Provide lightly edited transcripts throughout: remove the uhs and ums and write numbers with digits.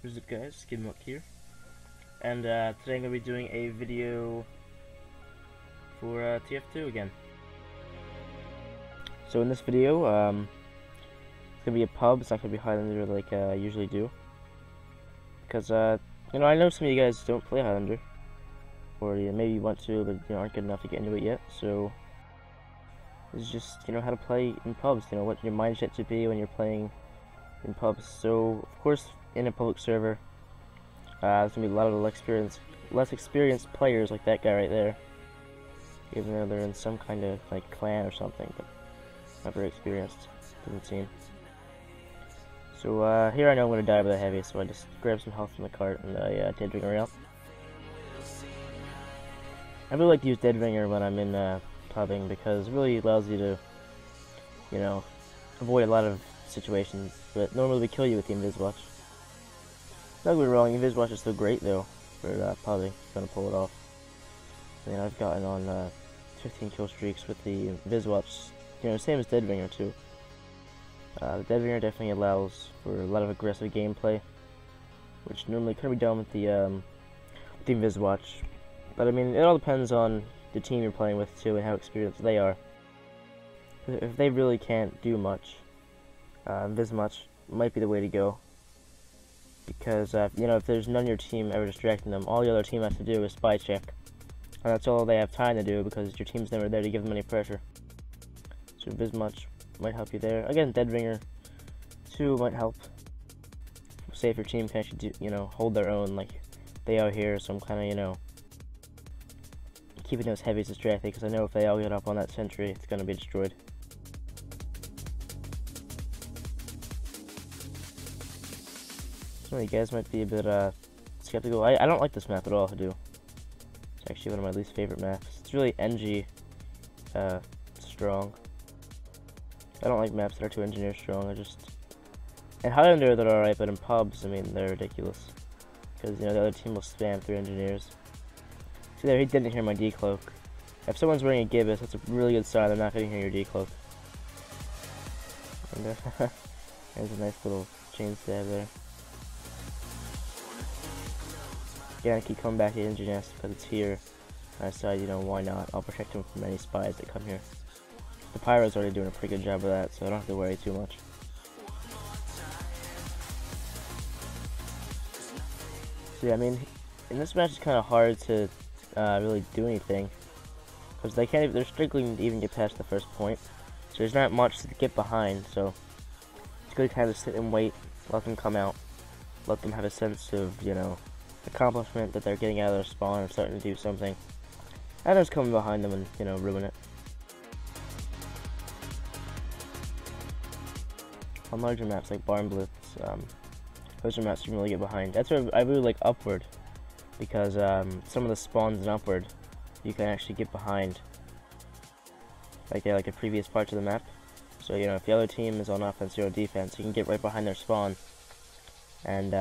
What's up guys, SkimMilk here, and today I'm going to be doing a video for Tf2 again. So in this video, it's going to be a pub. It's not going to be Highlander like I usually do, because you know, I know some of you guys don't play Highlander, or maybe you want to, but you know, aren't good enough to get into it yet. So this is just, you know, how to play in pubs, you know, what your mindset should be when you're playing in pubs. So of course, in a public server, there's gonna be a lot of less experienced players like that guy right there, even though they're in some kind of like clan or something, but not very experienced, doesn't seem. So here I know I'm gonna die by the heavy, so I just grab some health from the cart and I dead ringer around. I really like to use dead ringer when I'm in pubbing because it really allows you to, you know, avoid a lot of situations that normally would kill you with the invis watch. Don't get me wrong, invis watch is still great though for pubbing. It's gonna pull it off. I mean, I've gotten on 15 kill streaks with the invis watch. You know, same as dead ringer too. The dead ringer definitely allows for a lot of aggressive gameplay, which normally couldn't be done with the invis watch. But I mean, it all depends on the team you're playing with too and how experienced they are. If they really can't do much, invis watch might be the way to go. Because, you know, if there's none of your team ever distracting them, all the other team has to do is spy check. And that's all they have time to do because your team's never there to give them any pressure. So Vismuch might help you there. Again, Dead Ringer 2 might help. Say if your team can actually do, you know, hold their own like they are here, so I'm kind of, you know, keeping those heavies distracted because I know if they all get up on that sentry, it's going to be destroyed. Some of you guys might be a bit skeptical. I don't like this map at all to do. It's actually one of my least favorite maps. It's really NG strong. I don't like maps that are too engineer strong. In Highlander they're alright, but in pubs, I mean, they're ridiculous. Because, you know, the other team will spam through engineers. See there, he didn't hear my decloak. If someone's wearing a gibbous, that's a really good sign they're not going to hear your decloak. And there's a nice little chain stab there. Yeah, I keep coming back to engine nest because it's here. I decided, you know, why not? I'll protect him from any spies that come here. The pyro's already doing a pretty good job of that, so I don't have to worry too much. So yeah, I mean, in this match it's kind of hard to really do anything because they're struggling to even get past the first point. So there's not much to get behind. So it's good to kind of sit and wait, let them come out, let them have a sense of, you know, accomplishment that they're getting out of their spawn and starting to do something, and just coming behind them and, you know, ruin it. On larger maps like Barn Blitz, those are maps you can really get behind. That's where I really like Upward, because some of the spawns in Upward you can actually get behind, like the previous parts of the map. So, you know, if the other team is on offense or defense, you can get right behind their spawn, and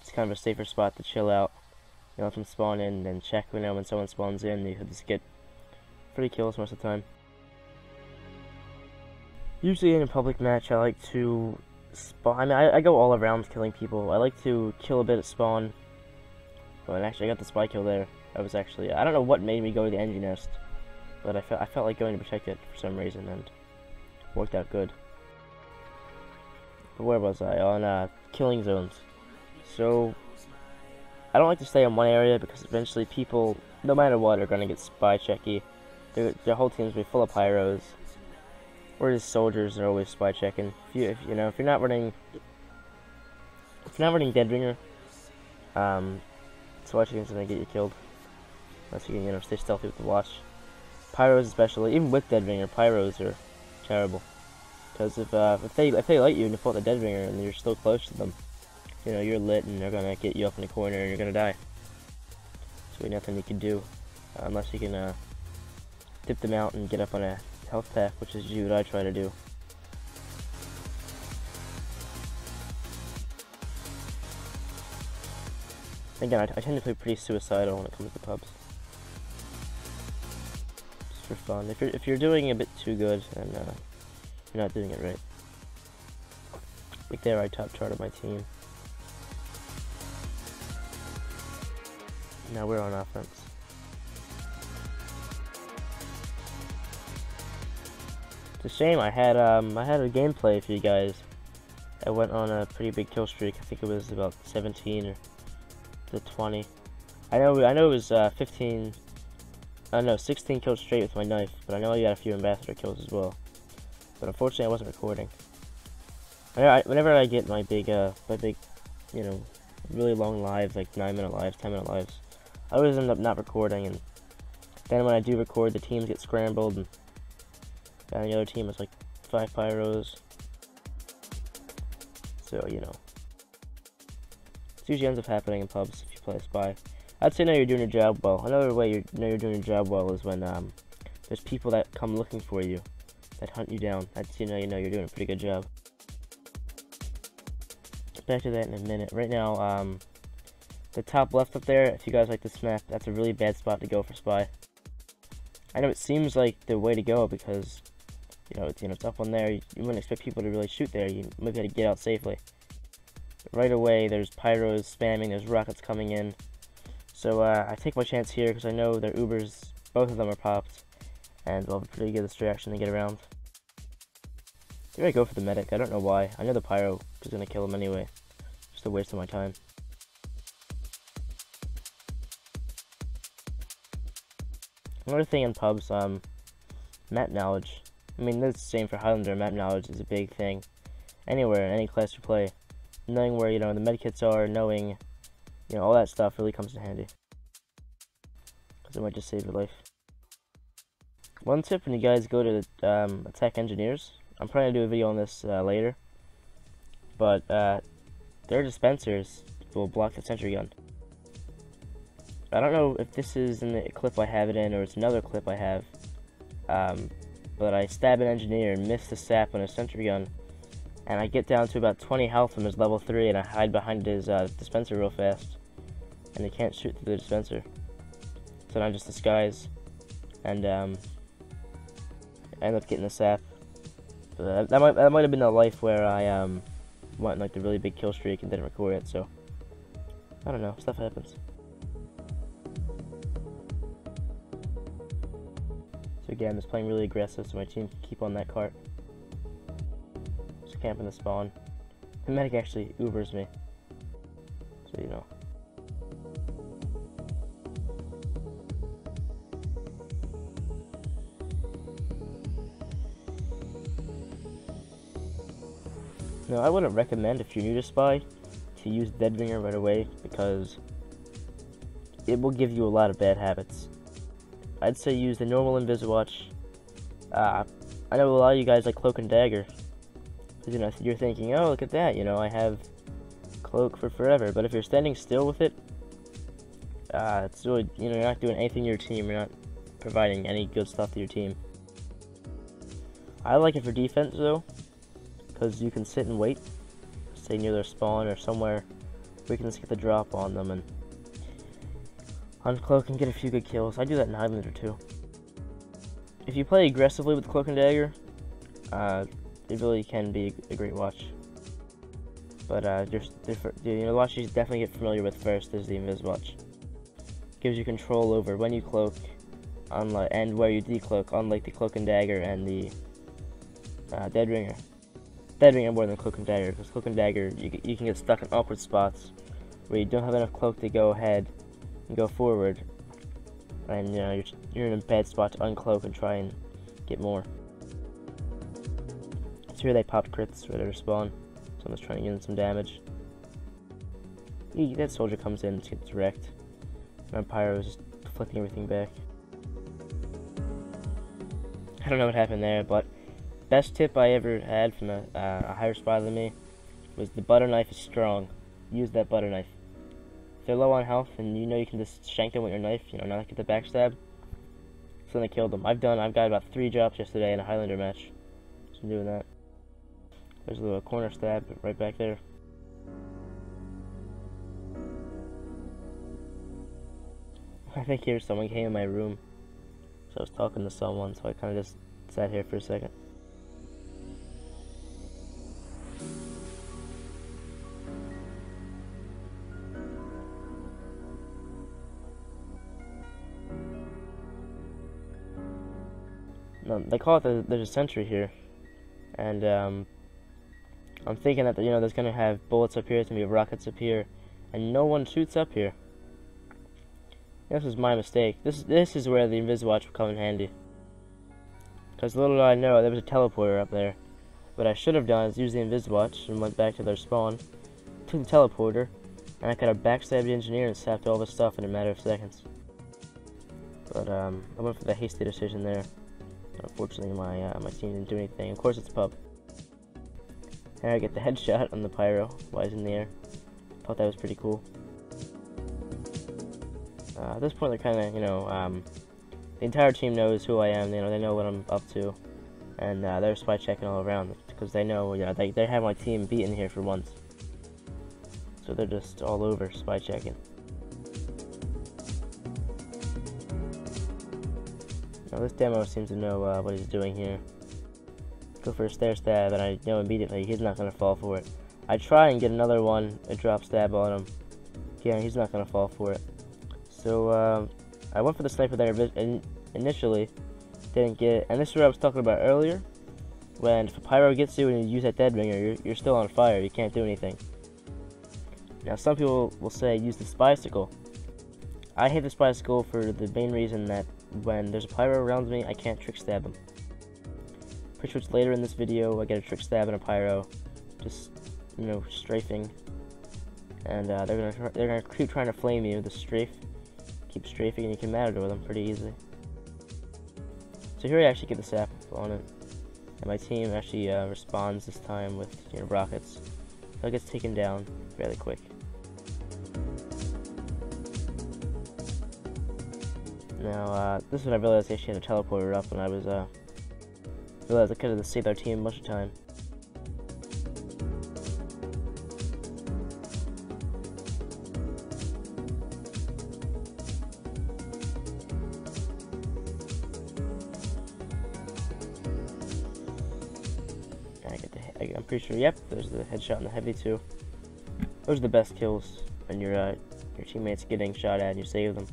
it's kind of a safer spot to chill out. You let them spawn in and check, you know, when someone spawns in, you just get pretty kills most of the time. Usually in a public match, I like to spawn. I mean, I go all around killing people. I like to kill a bit at spawn. Oh, and actually, I got the spy kill there. I was actually, I don't know what made me go to the engine nest, but I felt like going to protect it for some reason, and it worked out good. But where was I? On killing zones. So, I don't like to stay in one area because eventually people, no matter what, are going to get spy checky. Their whole team's going to be full of pyros. Or just soldiers are always spy checking. If you're not running Dead Ringer, spy checking is going to get you killed. Unless you can, you know, stay stealthy with the watch. Pyros especially, even with Dead Ringer, pyros are terrible. Because if they light you and you pull out the Dead Ringer and you're still close to them, you know, you're lit and they're gonna get you up in the corner and you're gonna die. So nothing you can do unless you can dip them out and get up on a health pack, which is usually what I try to do. Again, I tend to play pretty suicidal when it comes to pubs, just for fun. If you're doing a bit too good, then you're not doing it right. Like there, I top charted my team. Now we're on offense. It's a shame I had a gameplay for you guys. I went on a pretty big kill streak. I think it was about 17 or to 20. I know it was 15. No, 16 kills straight with my knife, but I know I got a few ambassador kills as well. But unfortunately, I wasn't recording. Whenever I get my big, you know, really long lives, like 9-minute lives, 10-minute lives, I always end up not recording, and then when I do record, the teams get scrambled, and the other team is like 5 pyros. So, you know, it usually ends up happening in pubs if you play a spy. I'd say know you're doing your job well. Another way you know you're doing your job well is when there's people that come looking for you, that hunt you down. That's you know you're doing a pretty good job. Back to that in a minute. Right now, the top left up there, if you guys like this map, that's a really bad spot to go for spy. I know it seems like the way to go because it's up on there. You wouldn't expect people to really shoot there. You might be able to get out safely. But right away, there's pyros spamming. There's rockets coming in. So I take my chance here because I know their Ubers, both of them are popped, and we'll have a pretty good distraction to get around. Here I go for the medic. I don't know why. I know the pyro is going to kill him anyway. Just a waste of my time. Another thing in pubs, map knowledge. I mean, that's the same for Highlander. Map knowledge is a big thing. Anywhere, in any class you play. Knowing where, the medkits are, knowing, all that stuff really comes in handy. Because it might just save your life. One tip when you guys go to attack engineers, I'm probably going to do a video on this later, but their dispensers will block the sentry gun. I don't know if this is in the clip I have it in or it's another clip I have, but I stab an engineer and miss the sap on his sentry gun, and I get down to about 20 health from his level 3 and I hide behind his dispenser real fast, and he can't shoot through the dispenser. So then I just disguise, and I end up getting the sap. But that might have been the life where I went like the really big kill streak and didn't record it, so I don't know, stuff happens. So again, I'm just playing really aggressive so my team can keep on that cart. Just camping the spawn. The medic actually Ubers me, so you know. Now, I wouldn't recommend if you're new to Spy to use Deadringer right away because it will give you a lot of bad habits. I'd say use the normal Inviswatch. I know a lot of you guys like Cloak and Dagger. Because, you're thinking, oh, look at that, I have Cloak for forever. But if you're standing still with it, it's really, you're not doing anything to your team. You're not providing any good stuff to your team. I like it for defense, though, because you can sit and wait, stay near their spawn or somewhere where you can just get the drop on them and uncloak and get a few good kills. I do that in Highlander too. If you play aggressively with Cloak and Dagger, it really can be a great watch. But the watch you should definitely get familiar with first is the Inviswatch. Gives you control over when you cloak, and where you decloak, unlike the Cloak and Dagger and the Deadringer. Deadringer more than Cloak and Dagger, because Cloak and Dagger you can get stuck in awkward spots where you don't have enough cloak to go ahead and go forward, and you're in a bad spot to uncloak and try and get more. So here they popped crits right at her spawn. Someone's trying to get in some damage. That soldier comes in and gets wrecked. And Pyro is just flicking everything back. I don't know what happened there, but best tip I ever had from a higher spy than me was the butter knife is strong. Use that butter knife. If they're low on health and you can just shank them with your knife, not get the backstab. So then I killed them. I've got about 3 drops yesterday in a Highlander match. So I'm doing that. There's a little corner stab right back there. I think here someone came in my room. So I was talking to someone, so I kind of just sat here for a second. No, they call it there's a sentry here, and I'm thinking that there's gonna have bullets up here, there's gonna be rockets up here, and no one shoots up here. This was my mistake. This is where the Inviswatch will come in handy. Because little did I know, there was a teleporter up there. What I should have done is use the Inviswatch and went back to their spawn, took the teleporter, and I could have backstabbed the engineer and sapped all this stuff in a matter of seconds. But I went for the hasty decision there. Unfortunately, my team didn't do anything. Of course, it's pub. And I get the headshot on the pyro while he's in the air. Thought that was pretty cool. At this point, they're kind of, the entire team knows who I am. They know what I'm up to, and they're spy checking all around because they know, they have my team beaten here for once. So they're just all over spy checking. Now this demo seems to know what he's doing here. Go for a Stairstab, and I know immediately he's not going to fall for it. I try and get another one, a drop stab on him. Yeah, he's not going to fall for it. So I went for the sniper there initially, didn't get it. And this is what I was talking about earlier. When if a pyro gets you and you use that dead ringer, you're still on fire, you can't do anything. Now some people will say use the spycicle. I hate the spycicle for the main reason that when there's a pyro around me, I can't trick stab them. Pretty much later in this video, I get a trick stab and a pyro, just strafing, and they're gonna keep trying to flame you. The strafe, keep strafing, and you can matador them pretty easily. So here I actually get the sap on it, and my team actually responds this time with rockets. So it gets taken down fairly quick. Now this is when I realized I actually had a teleporter up, and I was realized I could have saved our team a bunch of time. I'm pretty sure, yep, there's the headshot and the heavy too. Those are the best kills when your teammates getting shot at and you save them.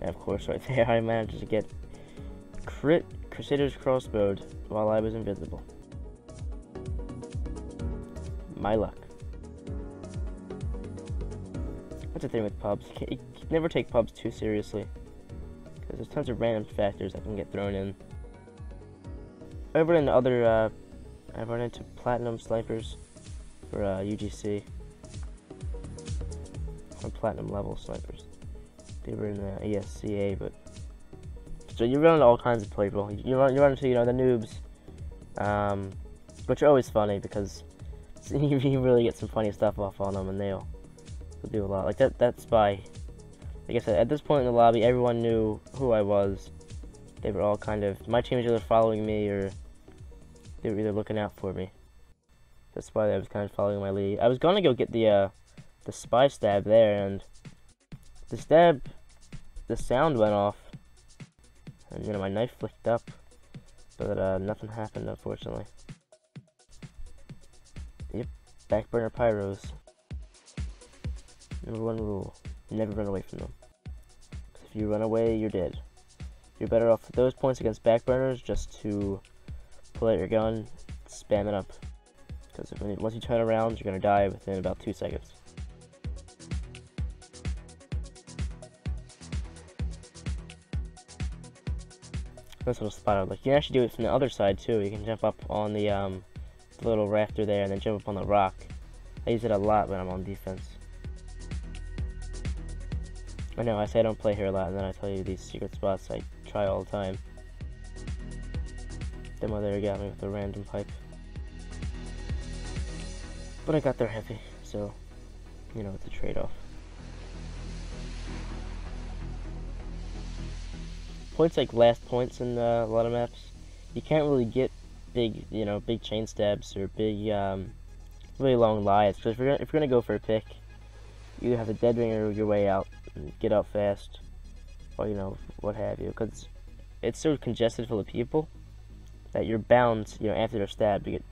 And of course, right there, I managed to get crit Crusader's crossbowed while I was invisible. My luck. That's the thing with pubs. You never take pubs too seriously, because there's tons of random factors that can get thrown in. I've run into platinum snipers for UGC, or platinum level snipers. They were in the ESCA, but so you run into all kinds of people. You run into the noobs, which are always funny because you really get some funny stuff off on them, and they'll do a lot. Like that spy. Like I said, at this point in the lobby, everyone knew who I was. They were all my team was either following me or they were either looking out for me. That's why I was kind of following my lead. I was gonna go get the spy stab there, and the sound went off, and my knife flicked up, but nothing happened, unfortunately. Yep, backburner pyros. Number one rule: never run away from them. 'Cause if you run away, you're dead. You're better off with those points against backburners just to pull out your gun, spam it up. Because once you turn around, you're gonna die within about 2 seconds. This little spot, like you can actually do it from the other side too. You can jump up on the little rafter there and then jump up on the rock. I use it a lot when I'm on defense. I know I say I don't play here a lot, and then I tell you these secret spots I try all the time. Demo there got me with a random pipe. But I got there heavy, so, it's a trade-off. Points like last points in a lot of maps, you can't really get big, big chain stabs or big, really long lives. Because if you're gonna go for a pick, you have to dead ringer your way out and get out fast, or what have you. Because it's so congested full of people that you're bound, after they're stabbed, to get,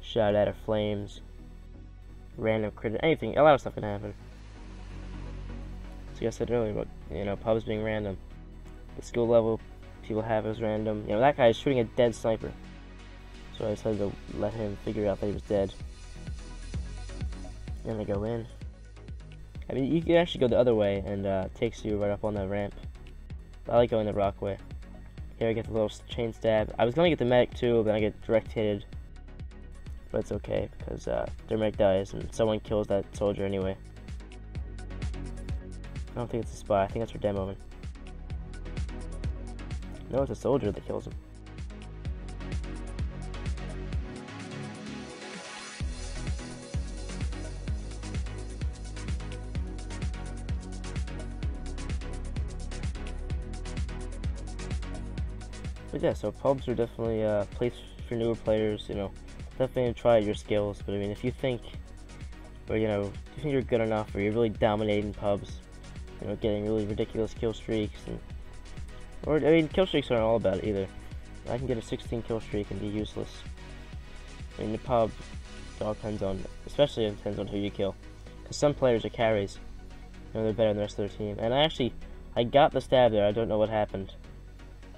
shot at or flames, random crit, anything. A lot of stuff can happen. So like I said earlier about, pubs being random. The skill level people have as random. You know, that guy is shooting a dead sniper. So I decided to let him figure out that he was dead. And I go in. I mean, you can actually go the other way, and it takes you right up on that ramp. But I like going the rock way. Here I get the little chain stab. I was gonna get the medic too, but I get direct hitted. But it's okay, because their medic dies, and someone kills that soldier anyway. I don't think it's a spy, I think that's for demoing. No, it's a soldier that kills him. But yeah, so pubs are definitely a place for newer players, you know, definitely try your skills, but I mean, if you think, or you know, if you think you're good enough, or you're really dominating pubs, you know, getting really ridiculous kill streaks, and, or, I mean, kill streaks aren't all about it either. I can get a 16 kill streak and be useless. I mean, the pub, it all depends on, especially it depends on who you kill, because some players are carries, you know, they're better than the rest of their team, and I got the stab there, I don't know what happened.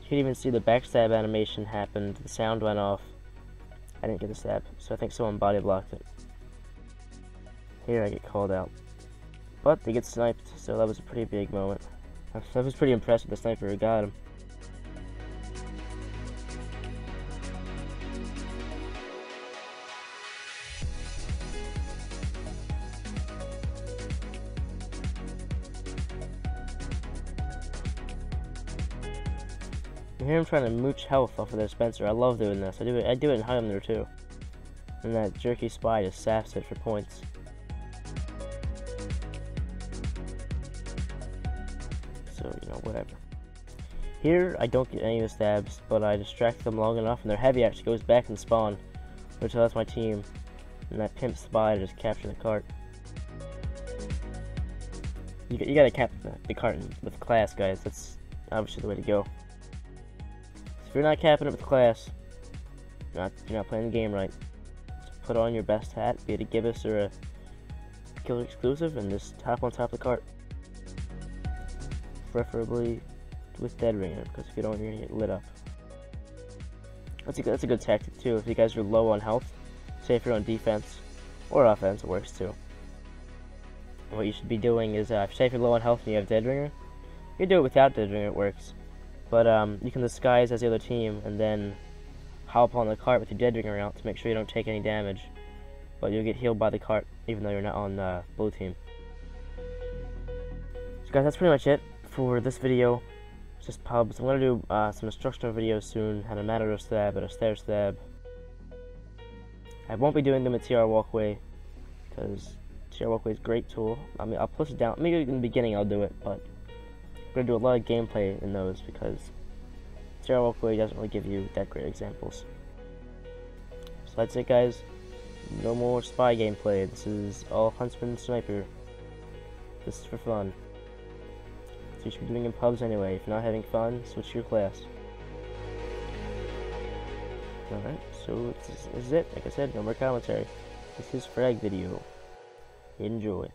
You could even see the backstab animation happened, the sound went off. I didn't get the stab, so I think someone body blocked it. Here I get called out. But they get sniped, so that was a pretty big moment. I was pretty impressed with the sniper who got him. You hear him trying to mooch health off of their Spencer. I love doing this. I do it in Highlander too. And that jerky spy just saps it for points. So, you know, whatever. Here, I don't get any of the stabs, but I distract them long enough, and their heavy actually goes back and spawn, which allows my team and that pimp spy to just capture the cart. You gotta cap the cart with class, guys. That's obviously the way to go. If you're not capping it with class, you're not playing the game right. Just put on your best hat, be it a gibbous or a killer exclusive, and just hop on top of the cart. Preferably with dead ringer, because if you don't, you're gonna get lit up. That's a good tactic too. If you guys are low on health, say if you're on defense or offense, it works too. And what you should be doing is, say if you're low on health and you have dead ringer, you can do it without dead ringer. It works. But you can disguise as the other team and then hop on the cart with your dead ringer out to make sure you don't take any damage. But you'll get healed by the cart even though you're not on blue team. So guys, that's pretty much it for this video. It's just pubs. I'm going to do some instructional videos soon, how to matador stab and a Stairstab. I won't be doing them at TR Walkway because TR Walkway is a great tool. I mean, I'll push it down. Maybe in the beginning I'll do it, but I'm going to do a lot of gameplay in those because TR Walkway doesn't really give you that great examples. So that's it, guys. No more spy gameplay. This is all Huntsman Sniper. This is for fun. So you should be doing in pubs anyway. If you're not having fun, switch to your class. Alright, so this is it. Like I said, no more commentary. This is Frag video. Enjoy.